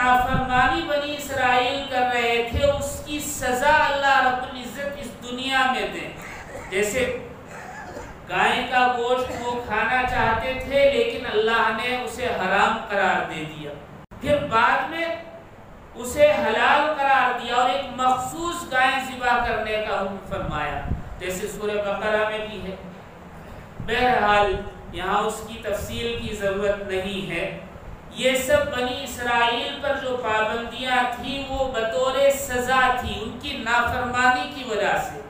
نافرمانی بنی اسرائیل کر رہے تھے اس کی سزا اللہ رب العزت اس دنیا میں دیں. جیسے گائے کا گوشت وہ کھانا چاہتے تھے لیکن اللہ نے اسے حرام قرار دے دیا، پھر بعد میں اسے حلال قرار دیا اور ایک مخصوص گائے ذبح کرنے کا حکم فرمایا، جیسے سورہ بقرہ میں بھی ہے. بہرحال یہاں اس کی تفصیل کی ضرورت نہیں ہے. یہ سب بنی اسرائیل پر جو پابندیاں تھیں وہ بطور سزا تھی ان کی نافرمانی کی وجہ سے،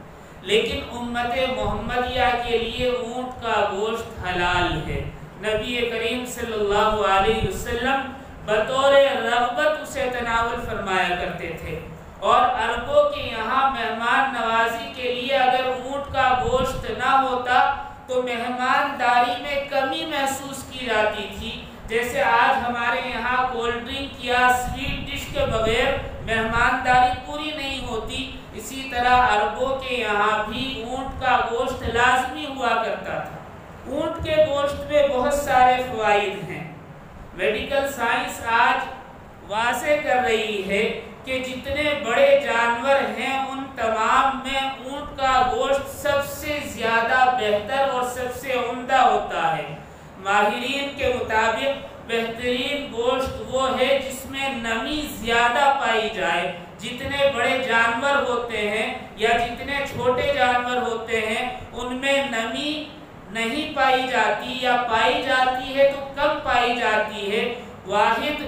لیکن امت محمدیہ کے لیے اونٹ کا گوشت حلال ہے. نبی کریم صلی اللہ علیہ وسلم بطور رغبت اسے تناول فرمایا کرتے تھے، اور عربوں کے یہاں مہمان نوازی کے لیے اگر اونٹ کا گوشت نہ ہوتا تو مہمانداری میں کمی محسوس کی جاتی تھی. جیسے آج ہمارے یہاں کولڈ ڈرنک یا سویٹ ڈش کے بغیر مہمانداری پوری نہیں ہوتی، اسی طرح عربوں کے یہاں بھی اونٹ کا گوشت لازمی ہوا کرتا تھا. اونٹ کے گوشت میں بہت سارے فوائد ہیں. میڈیکل سائنس آج واضح کر رہی ہے کہ جتنے بڑے جانور ہیں ان تمام میں اونٹ کا گوشت سب سے زیادہ بہتر اور سب سے عمدہ ہوتا ہے. ماہرین کے مطابق بہترین گوشت وہ ہے جس میں نمی زیادہ پائی جائے. جتنے بڑے جانور ہوتے ہیں یا جتنے چھوٹے جانور ہوتے ہیں ان میں نمی نہیں پائی جاتی یا پائی جاتی ہے تو کم پائی جاتی ہے. واحد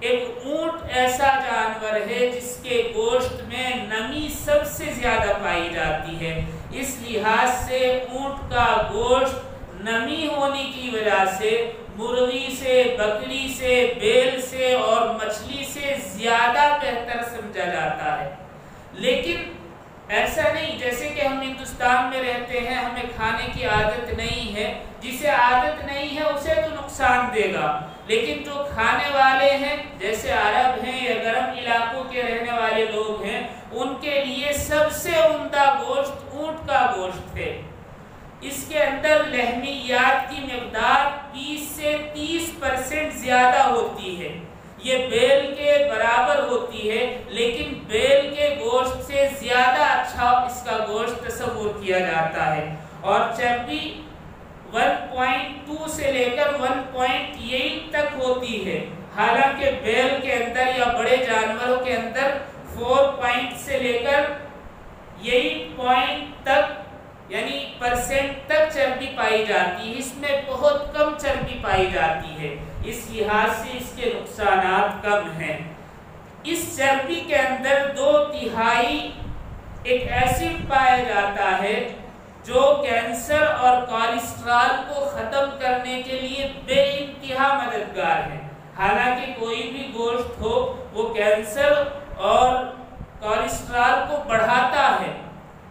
ایک اونٹ ایسا جانور ہے جس کے گوشت میں نمی سب سے زیادہ پائی جاتی ہے. اس لحاظ سے اونٹ کا گوشت نمی ہونے کی وجہ سے مرغی سے، بکری سے، بیل سے اور مچھلی سے زیادہ بہتر سمجھا جاتا ہے. لیکن ایسا نہیں جیسے کہ ہم ہندوستان میں رہتے ہیں، ہمیں کھانے کی عادت نہیں ہے. جسے عادت نہیں ہے اسے تو نقصان دے گا، لیکن جو کھانے والے ہیں جیسے عرب ہیں یا گرم علاقوں کے رہنے والے لوگ ہیں ان کے لیے سب سے عمدہ گوشت اونٹ کا گوشت ہے. اس کے اندر لحمیات کی مقدار 20 سے 30% زیادہ ہوتی ہے. یہ بیل کے برابر ہوتی ہے لیکن بیل کے گوشت سے زیادہ اچھا اس کا گوشت تصور کیا جاتا ہے. اور چربی 1.2 سے لے کر 1.8 تک ہوتی ہے، حالانکہ بیل کے اندر یا بڑے جانوروں کے اندر 4 سے لے کر 8 تک یعنی % تک چربی پائی جاتی ہے. اس میں بہت کم چربی پائی جاتی ہے، اس لحاظ سے اس کے نقصانات کم ہیں. اس چربی کے اندر 2/3 ایک ایسڈ پایا جاتا ہے جو کینسر اور کولیسٹرول کو ختم کرنے کے لیے بے انتہا مددگار ہے. حالانکہ کوئی بھی گوشت ہو وہ کینسر اور کولیسٹرول کو بڑھاتا ہے،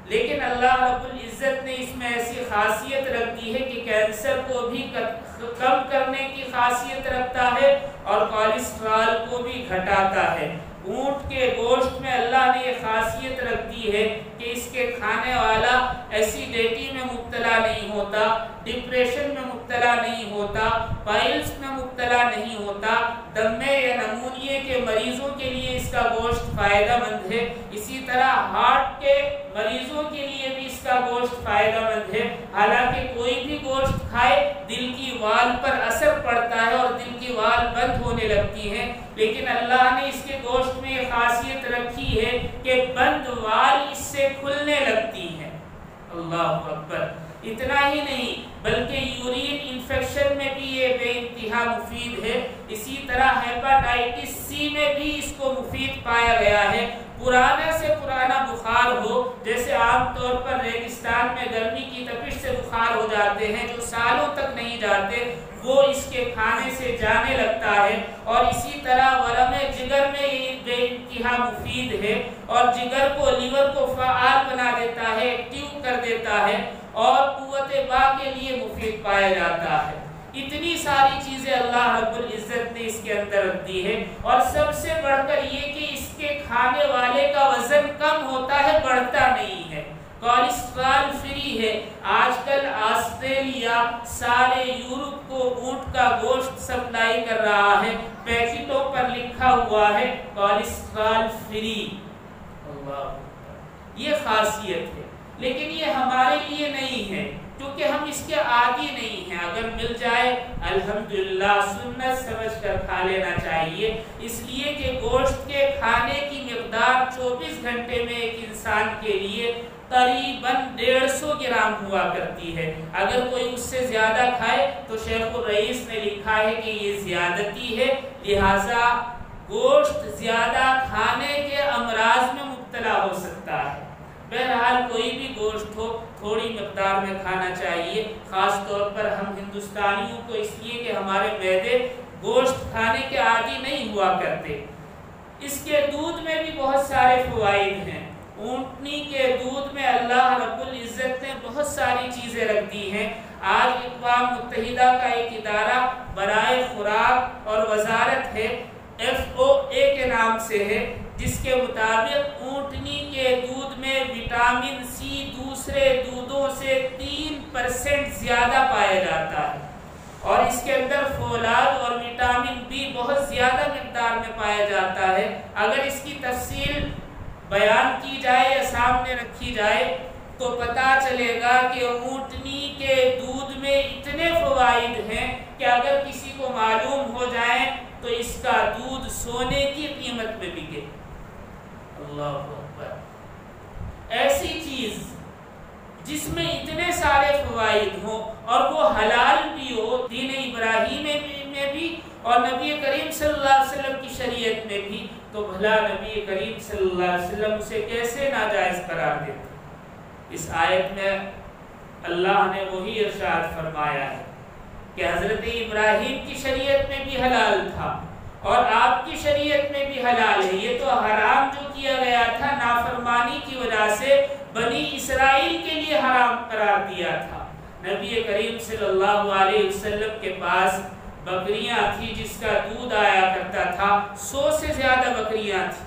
لیکن اللہ رب العزت نے اس میں ایسی خاصیت رکھ دی ہے کہ کینسر کو بھی کم کرنے کی خاصیت رکھتا ہے اور کولیسٹرول کو بھی گھٹاتا ہے. اونٹ کے گوشت میں اللہ نے یہ خاصیت رکھ دی ہے کہ اس کے کھانے والا ایسیڈیٹی میں مبتلا نہیں ہوتا، ڈپریشن میں مبتلا نہیں ہوتا، پائلز میں مبتلا نہیں ہوتا. دمے یا نمونیے کے مریضوں کے لیے اس کا گوشت فائدہ مند ہے. اسی طرح ہارٹ کے مریضوں کے لیے بھی اس کا گوشت فائدہ مند ہے. حالانکہ کوئی بھی گوشت کھائے دل کی وال پر اثر پڑتا ہے اور دل کی وال بند ہونے لگتی ہیں، لیکن اللہ نے اس کے گوشت میں یہ خاصیت رکھی ہے کہ بند وال اس سے کھلنے لگتی ہیں. اللہ اکبر. اتنا ہی نہیں بلکہ یورین انفیکشن میں بھی یہ بے انتہا مفید ہے. اسی طرح ہیپاٹائٹس سی میں بھی اس کو مفید پایا گیا ہے. پرانا سے پرانا بخار ہو، جیسے عام طور پر ریگستان میں گرمی کی تپش سے بخار ہو جاتے ہیں جو سالوں تک نہیں جاتے، وہ اس کے کھانے سے جانے لگتا ہے. اور اسی طرح ورم جگر میں یہ بے انتہا مفید ہے اور جگر کو، لیور کو فعال بنا دیتا ہے، ایکٹیو کر دیتا ہے اور قوت با کے لیے مفید پایا جاتا ہے. اتنی ساری چیزیں اللہ رب العزت نے اس کے اندر رکھ دی ہے. اور سب سے بڑھ کر یہ کہ اس کے کھانے والے کا وزن کم ہوتا ہے، بڑھتا نہیں ہے. کولیسٹرول فری ہے۔ آج کل آسٹریلیا سارے یورپ کو اونٹ کا گوشت سپلائی کر رہا ہے، پیکٹوں پر لکھا ہوا ہے کولیسٹرول فری۔ یہ خاصیت ہے، لیکن یہ ہمارے لیے نہیں ہے کیونکہ ہم اس کے عادی نہیں ہیں۔ اگر مل جائے الحمدللہ، سنت سمجھ کر کھا لینا چاہیے، اس لیے کہ گوشت کے کھانے کی مقدار 24 گھنٹے میں ایک انسان کے لیے تقریباً 150 گرام ہوا کرتی ہے۔ اگر کوئی اس سے زیادہ کھائے تو شیخ الرئیس نے لکھا ہے کہ یہ زیادتی ہے، لہٰذا گوشت زیادہ کھانے کے امراض میں مبتلا ہو سکتا ہے۔ بہرحال کوئی بھی گوشت ہو تھوڑی مقدار میں کھانا چاہیے، خاص طور پر ہم ہندوستانیوں کو، اس لیے کہ ہمارے معدے گوشت کھانے کے عادی نہیں ہوا کرتے۔ اس کے دودھ میں بھی بہت سارے فوائد ہیں۔ اونٹنی کے دودھ میں اللہ رب العزت نے بہت ساری چیزیں رکھ دی ہیں۔ آج اقوام متحدہ کا ایک ادارہ برائے خوراک اور وزارت ہے، FOA کے نام سے ہے، جس کے مطابق اونٹنی کے دودھ میں وٹامن سی دوسرے دودھوں سے 3% زیادہ پایا جاتا ہے، اور اس کے اندر فولاد اور وٹامن بی بہت زیادہ مقدار میں پایا جاتا ہے۔ اگر اس کی تفصیل بیان کی جائے یا سامنے رکھی جائے تو پتہ چلے گا کہ اونٹنی کے دودھ میں اتنے فوائد ہیں کہ اگر کسی کو معلوم ہو جائے تو اس کا دودھ سونے کی قیمت میں بکے۔ اللہ اکبر! ایسی چیز جس میں اتنے سارے فوائد ہوں اور وہ حلال بھی ہو، دین ابراہیم میں بھی اور نبی کریم صلی اللہ علیہ وسلم کی شریعت میں بھی، تو بھلا نبی کریم صلی اللہ علیہ وسلم اسے کیسے ناجائز قرار دیتے؟ اس آیت میں اللہ نے وہی ارشاد فرمایا ہے کہ حضرت ابراہیم کی شریعت میں بھی حلال تھا اور آپ کی شریعت میں بھی حلال ہے۔ یہ تو حرام جو کیا گیا تھا نافرمانی کی وجہ سے بنی اسرائیل کے لیے حرام قرار دیا تھا۔ نبی کریم صلی اللہ علیہ وسلم کے پاس بکریاں تھی جس کا دودھ آیا کرتا تھا، 100 سے زیادہ بکریاں تھیں،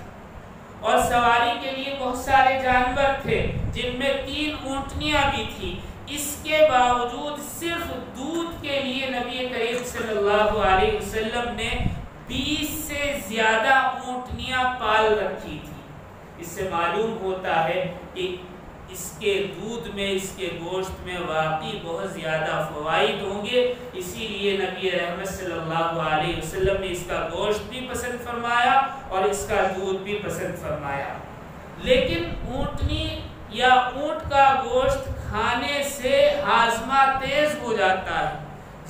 اور سواری کے لیے بہت سارے جانور تھے جن میں 3 اونٹنیاں بھی تھیں۔ اس کے باوجود صرف دودھ کے لیے نبی کریم صلی اللہ علیہ وسلم نے 20 سے زیادہ اونٹنیاں پال رکھی تھی۔ اس سے معلوم ہوتا ہے کہ اس کے دودھ میں، اس کے گوشت میں واقعی بہت زیادہ فوائد ہوں گے، اسی لیے نبی رحمت صلی اللہ علیہ وسلم نے اس کا گوشت بھی پسند فرمایا اور اس کا دودھ بھی پسند فرمایا۔ لیکن اونٹنی یا اونٹ کا گوشت کھانے سے ہاضمہ تیز ہو جاتا ہے،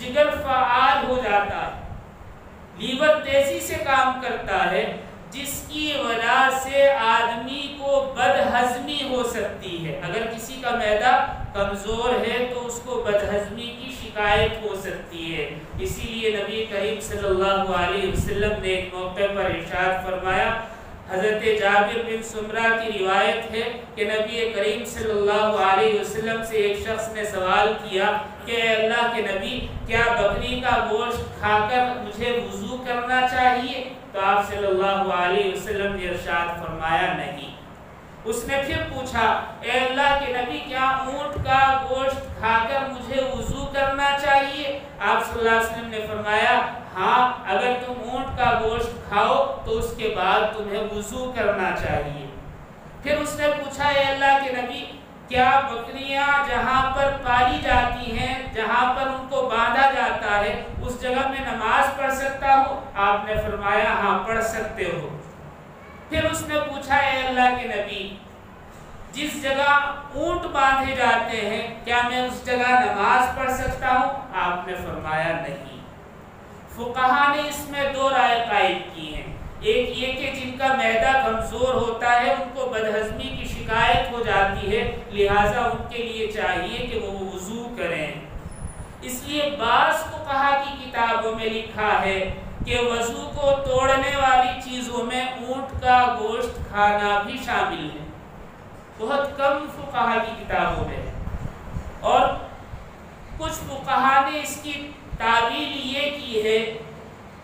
جگر فعال ہو جاتا ہے، لیور تیزی سے کام کرتا ہے، جس کی وجہ سے آدمی کو بدہضمی ہو سکتی ہے۔ اگر کسی کا معدہ کمزور ہے تو اس کو بدہضمی کی شکایت ہو سکتی ہے۔ اسی لیے نبی کریم صلی اللہ علیہ وسلم نے ایک موقع پر ارشاد فرمایا، حضرت جابر بن سمرہ کی روایت ہے کہ نبی کریم صلی اللہ علیہ وسلم سے ایک شخص نے سوال کیا کہ اے اللہ کے نبی، کیا بکری کا گوشت کھا کر مجھے وضو کرنا چاہیے؟ تو آپ صلی اللہ علیہ وسلم نے ارشاد فرمایا نہیں۔ اس نے پھر پوچھا، اے اللہ کے نبی، کیا اونٹ کا گوشت کھا کر مجھے وضو کرنا چاہیے؟ آپ صلی اللہ علیہ وسلم نے فرمایا، ہاں، اگر تم اونٹ کا گوشت کھاؤ تو اس کے بعد تمہیں وضو کرنا چاہیے۔ پھر اس نے پوچھا، اے اللہ کے نبی، کیا بکریاں جہاں پر پالی جاتی ہیں، جہاں پر ان کو باندھا جاتا ہے، اس جگہ میں نماز پڑھ سکتا ہوں؟ آپ نے فرمایا، ہاں، پڑھ سکتے ہو۔ پھر اس نے پوچھا، اے اللہ کے نبی، جس جگہ اونٹ باندھے جاتے ہیں کیا میں اس جگہ نماز پڑھ سکتا ہوں؟ آپ نے فرمایا نہیں۔ فقہا نے اس میں 2 رائے قائم کی ہیں۔ ایک یہ کہ جن کا معدہ کمزور ہوتا ہے، ان کو بدہضمی کی شکایت ہو جاتی ہے، لہٰذا ان کے لیے چاہیے کہ وہ وضو کریں۔ اس لیے بعض فقہا کی کتابوں میں لکھا ہے کہ وضو کو توڑنے والی چیزوں میں اونٹ کا گوشت کھانا بھی شامل ہے، بہت کم فقہا کی کتابوں میں، اور کچھ فقہا نے اس کی تعبیر یہ کی ہے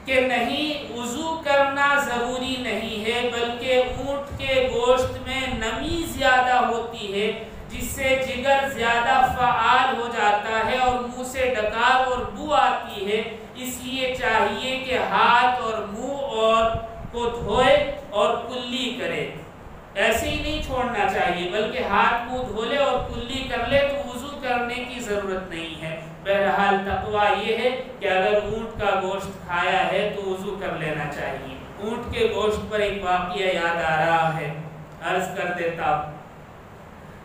کہ نہیں، وضو کرنا ضروری نہیں ہے، بلکہ اونٹ کے گوشت میں نمی زیادہ ہوتی ہے، جس سے جگر زیادہ فعال ہو جاتا ہے اور منہ سے ڈکار اور بو آتی ہے، اس لیے چاہیے کہ ہاتھ اور منہ اور کو دھوئے اور کلی کرے۔ ایسے ہی نہیں چھوڑنا چاہیے بلکہ ہاتھ منہ دھو لے اور کلی کر لے تو وضو کرنے کی ضرورت نہیں ہے۔ بہرحال تقویٰ یہ ہے کہ اگر اونٹ کا گوشت کھایا ہے تو وضو کر لینا چاہیے۔ اونٹ کے گوشت پر ایک واقعہ یاد آ رہا ہے، عرض کر دیتا ہوں۔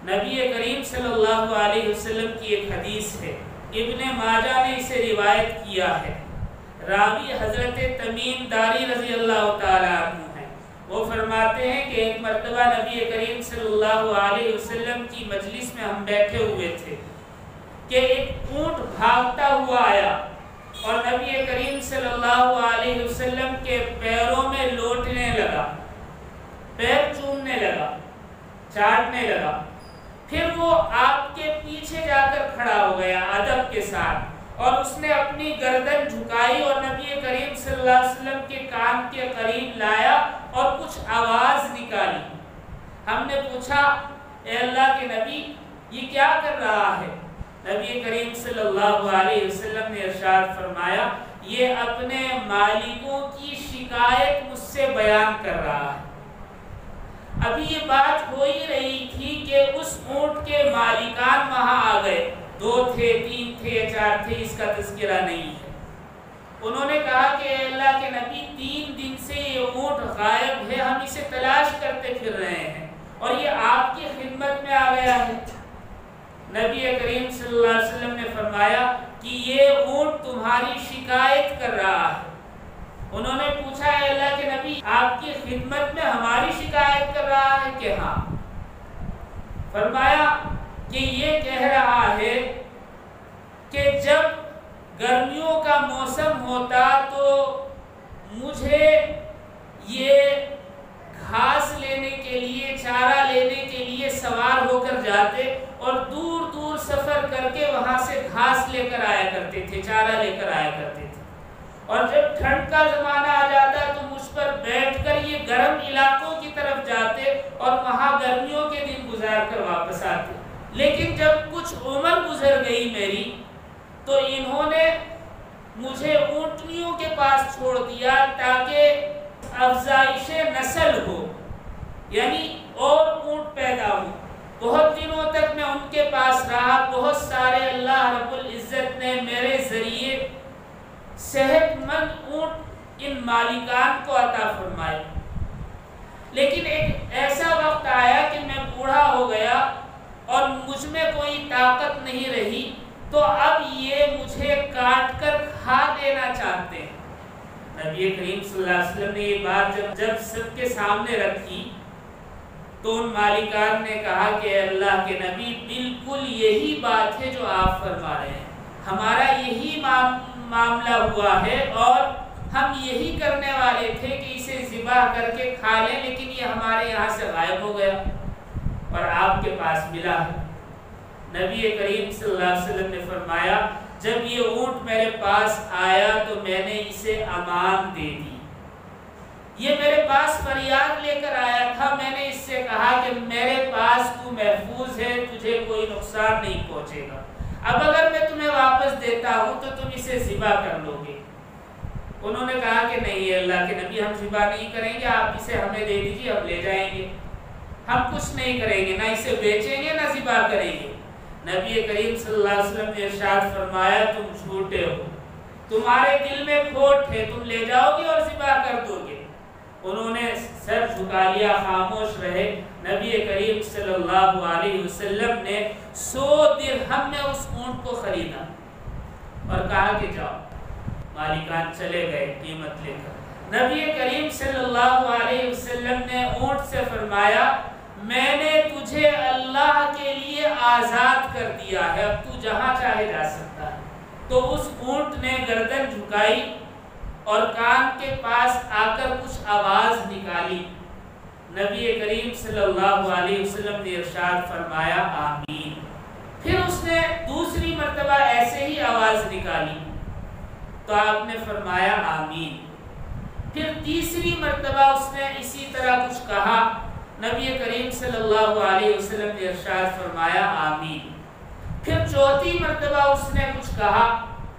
نبی کریم صلی اللہ علیہ وسلم کی ایک حدیث ہے، ابن ماجہ نے اسے روایت کیا ہے، راوی حضرت تمیم داری رضی اللہ تعالیٰ عنہ ہیں۔ وہ فرماتے ہیں کہ ایک مرتبہ نبی کریم صلی اللہ علیہ وسلم کی مجلس میں ہم بیٹھے ہوئے تھے کہ ایک اونٹ بھاگتا ہوا آیا اور نبی کریم صلی اللہ علیہ وسلم کے پیروں میں لوٹنے لگا، پیر چومنے لگا، چاٹنے لگا۔ پھر وہ آپ کے پیچھے جا کر کھڑا ہو گیا ادب کے ساتھ، اور اس نے اپنی گردن جھکائی اور نبی کریم صلی اللہ علیہ وسلم کے کان کے قریب لایا اور کچھ آواز نکالی۔ ہم نے پوچھا، اے اللہ کے نبی یہ کیا کر رہا ہے؟ نبی کریم صلی اللہ علیہ وسلم نے ارشاد فرمایا، یہ اپنے مالکوں کی شکایت مجھ سے بیان کر رہا ہے۔ ابھی یہ بات ہو ہی رہی تھی کہ اس اونٹ کے مالکان وہاں آ گئے، 2 تھے، 3 تھے، 4 تھے، اس کا تذکرہ نہیں ہے۔ انہوں نے کہا کہ اے اللہ کے نبی 3 دن سے یہ اونٹ غائب ہے، ہم اسے تلاش کرتے پھر رہے ہیں اور یہ آپ کی خدمت میں آ گیا ہے۔ نبی کریم صلی اللہ علیہ وسلم نے فرمایا کہ یہ اونٹ تمہاری شکایت کر رہا ہے۔ انہوں نے پوچھا، اے اللہ کے نبی آپ کی خدمت میں ہماری شکایت کر رہا ہے کہ ہاں؟ فرمایا کہ یہ کہہ رہا ہے کہ جب گرمیوں کا موسم ہوتا تو مجھے یہ گھاس لینے کے لیے، چارہ لینے کے لیے سوار ہو کر جاتے اور دور دور سفر کر کے وہاں سے گھاس لے کر آیا کرتے تھے، چارہ لے کر آیا کرتے تھے، اور جب ٹھنڈ کا زمانہ آ جاتا تو مجھ پر بیٹھ کر یہ گرم علاقوں کی طرف جاتے اور وہاں گرمیوں کے دن گزار کر واپس آتے۔ لیکن جب کچھ عمر گزر گئی میری تو انہوں نے مجھے اونٹنیوں کے پاس چھوڑ دیا تاکہ افزائش نسل ہو، یعنی اور اونٹ پیدا ہو۔ بہت دنوں تک میں ان کے پاس رہا، بہت سارے اللہ رب العزت نے میرے ذریعے صحت مند اونٹ ان مالکان کو عطا فرمائے۔ لیکن ایک ایسا وقت آیا کہ میں بوڑھا ہو گیا اور مجھ میں کوئی طاقت نہیں رہی، تو اب یہ مجھے کاٹ کر کھا دینا چاہتے ہیں۔ نبی کریم صلی اللہ علیہ وسلم نے یہ بات جب سب کے سامنے رکھی تو ان مالکان نے کہا کہ اللہ کے نبی بالکل یہی بات ہے جو آپ فرما رہے ہیں، ہمارا یہی معاملہ ہوا ہے اور ہم یہی کرنے والے تھے کہ اسے ذبح کر کے کھا لیں، لیکن یہ ہمارے یہاں سے غائب ہو گیا اور آپ کے پاس ملا ہے۔ نبی کریم صلی اللہ علیہ وسلم نے فرمایا، جب یہ اونٹ میرے پاس آیا تو میں نے اسے امان دے دی۔ یہ میرے پاس فریاد لے کر آیا تھا، میں نے اس سے کہا کہ میرے پاس تو محفوظ ہے، تجھے کوئی نقصان نہیں پہنچے گا، اب اگر میں تمہیں واپس دیتا ہوں تو تم اسے ذبح کر لو گے۔ انہوں نے کہا کہ نہیں اللہ کے نبی، ہم ذبح نہیں کریں گے، آپ اسے ہمیں دے دیجیے، ہم لے جائیں گے، ہم کچھ نہیں کریں گے، نہ اسے بیچیں گے نہ ذبح کریں گے۔ نبی کریم صلی اللہ علیہ وسلم نے ارشاد فرمایا، تم جھوٹے ہو، تمہارے دل میں کھوٹ ہے، تم لے جاؤ گے اور ذبح کر دو گے۔ انہوں نے سر جھکا لیا، خاموش رہے۔ نبی کریم صلی اللہ علیہ وسلم نے 100 درہم میں اس اونٹ کو خریدا اور کہا کہ جاؤ۔ مالکان چلے گئے قیمت لے کر۔ نبی کریم صلی اللہ علیہ وسلم نے اونٹ سے فرمایا، میں نے تجھے اللہ کے لیے آزاد کر دیا ہے، اب تو جہاں چاہے جا سکتا ہے۔ تو اس اونٹ نے گردن جھکائی اور کان کے پاس آ کر کچھ آواز نکالی۔ نبی کریم صلی اللہ علیہ وسلم نے ارشاد فرمایا آمین۔ پھر اس نے دوسری مرتبہ ایسے ہی آواز نکالی تو آپ نے فرمایا آمین۔ پھر تیسری مرتبہ اس نے اسی طرح کچھ کہا نبی کریم صلی اللہ علیہ وسلم نے ارشاد فرمایا آمین۔ پھر چوتھی مرتبہ اس نے کچھ کہا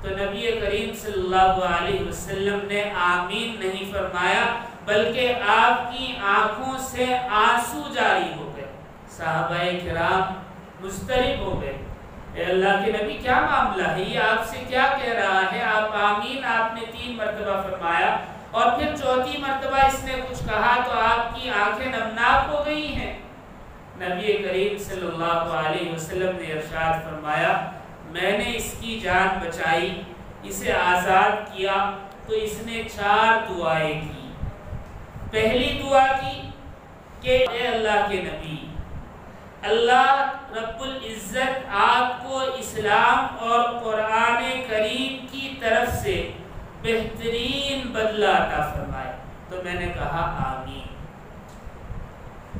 تو نبی کریم صلی اللہ علیہ وسلم نے آمین نہیں فرمایا بلکہ آپ کی آنکھوں سے آنسو جاری ہو گئے۔ صحابہ کرام مضطرب ہو گئے، اے اللہ کے نبی کیا معاملہ ہے، یہ آپ سے کیا کہہ رہا ہے؟ آپ آمین آپ نے 3 مرتبہ فرمایا اور پھر چوتھی مرتبہ اس نے کچھ کہا تو آپ کی آنکھیں نمناک ہو گئی ہیں۔ نبی کریم صلی اللہ علیہ وسلم نے ارشاد فرمایا میں نے اس کی جان بچائی، اسے آزاد کیا تو اس نے 4 دعائیں کی۔ پہلی دعا کی کہ اے اللہ کے نبی، اللہ رب العزت آپ کو اسلام اور قرآن کریم کی طرف سے بہترین بدلہ عطا فرمائے۔ تو میں نے کہا آمین۔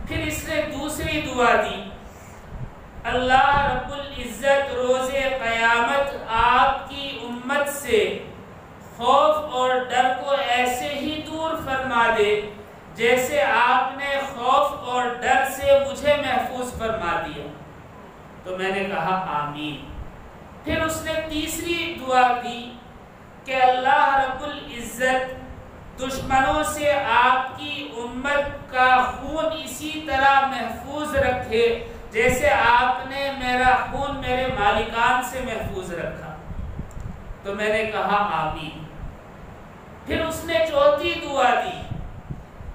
پھر اس نے دوسری دعا دی، اللہ رب العزت روز قیامت آپ کی امت سے خوف اور ڈر کو ایسے ہی دور فرما دے جیسے آپ نے خوف اور ڈر سے مجھے محفوظ فرما دیا۔ تو میں نے کہا آمین۔ پھر اس نے تیسری دعا دی کہ اللہ رب العزت دشمنوں سے آپ کی امت کا خون اسی طرح محفوظ رکھے جیسے آپ نے میرا خون میرے مالکان سے محفوظ رکھا۔ تو میں نے کہا آمین۔ پھر اس نے چوتھی دعا دی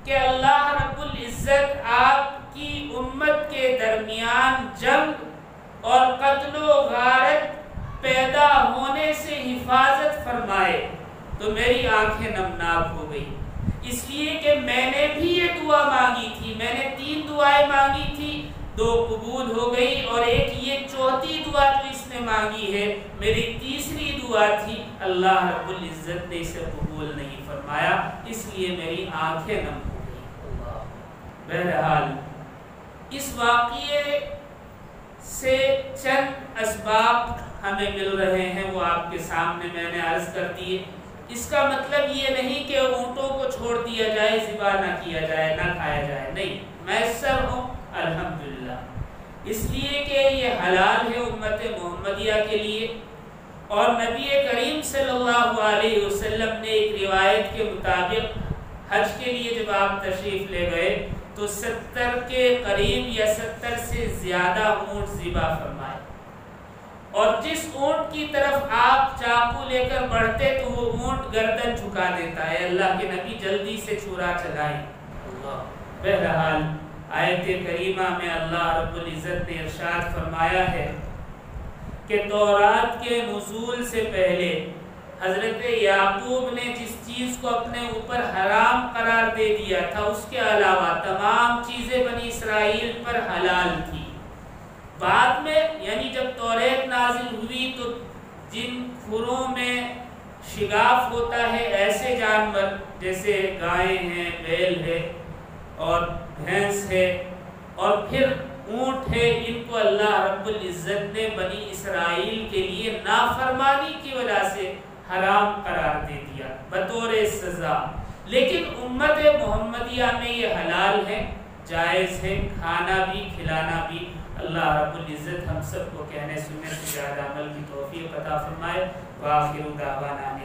کہ اللہ رب العزت آپ کی امت کے درمیان جنگ اور قتل و غارت پیدا ہونے سے حفاظت فرمائے۔ تو میری آنکھیں نمناک ہو گئی، اس لیے کہ میں نے بھی یہ دعا مانگی تھی، میں نے 3 دعائیں مانگی تھی، 2 قبول ہو گئی اور ایک یہ چوتھی دعا جو اس نے مانگی ہے میری تیسری دعا تھی، اللہ رب العزت نے اسے قبول نہیں فرمایا، اس لیے میری آنکھیں نم ہو گئی۔ بہرحال اس واقعے سے چند اسباب ہمیں مل رہے ہیں، وہ آپ کے سامنے میں نے عرض کر دیے۔ اس کا مطلب یہ نہیں کہ اونٹوں کو چھوڑ دیا جائے، ذبح نہ کیا جائے، نہ کھایا جائے، نہیں، میسر ہوں الحمدللہ، اس لیے کہ یہ حلال ہے امت محمدیہ کے لیے۔ اور نبی کریم صلی اللہ علیہ وسلم نے ایک روایت کے مطابق حج کے لیے جب آپ تشریف لے گئے تو 70 کے قریب یا 70 سے زیادہ اونٹ ذبح فرمائے، اور جس اونٹ کی طرف آپ چاقو لے کر بڑھتے تو وہ اونٹ گردن جھکا دیتا ہے، اللہ کے نبی جلدی سے چھرا چلائیں۔ بہرحال آیت کریمہ میں اللہ رب العزت نے ارشاد فرمایا ہے کہ تورات کے نزول سے پہلے حضرت یعقوب نے جس چیز کو اپنے اوپر حرام قرار دے دیا تھا اس کے علاوہ تمام چیزیں بنی اسرائیل پر حلال تھی۔ بعد میں یعنی جب توریت نازل ہوئی تو جن کھروں میں شگاف ہوتا ہے، ایسے جانور جیسے گائیں ہیں، بیل ہے اور بھینس ہے اور پھر اونٹ ہے، ان کو اللہ رب العزت نے بنی اسرائیل کے لیے نافرمانی کی وجہ سے حرام قرار دے دیا بطور سزا، لیکن امت محمدیہ میں یہ حلال ہے، جائز ہے، کھانا بھی کھلانا بھی۔ اللہ رب العزت ہم سب کو کہنے سننے سے زیادہ عمل کی توفیق عطا فرمائے۔ وآخر دعوانا